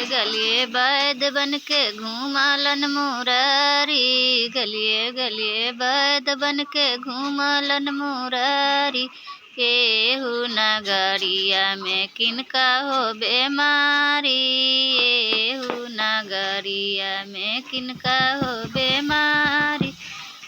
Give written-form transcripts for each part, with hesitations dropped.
गलिए वैद बन के घूमलन मुरारी, गलिए गलिए वैद बन के घूमलन मुरारी। एहू नगरिया में किनका हो बेमारी, एहू नगरिया में किनका हो बेमारी।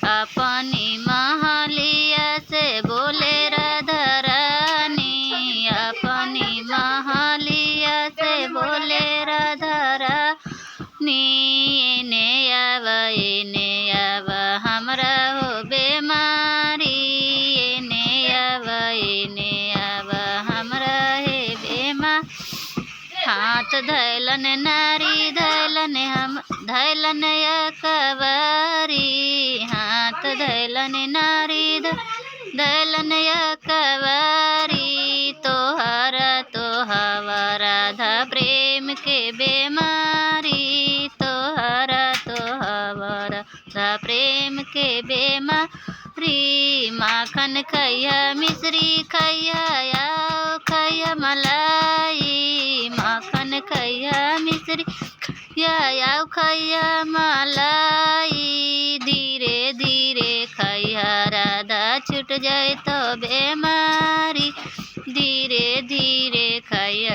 अपनी महलिया से बोले राधा रानी, अपनी महलिया से बोले राधा रानी। एने आव हमरा हो बेमारी, एने आव हमरा हे बेमार। हाथ धैलन नारी धैलन हम धैलन अकबारी, हाथ धैलन नारी धैलन अकबारी। तोहरा राधा प्रेम के बेमारी, तोहरा राधा प्रेम के बेमारी। माखन खैया मिश्री खैया आओ खैया मलाई, माखन खैया मिश्री खैया आओ खैया मलाई। धीरे धीरे खैया राधा छूट जाए तो बेमारी, धीरे धीरे खैया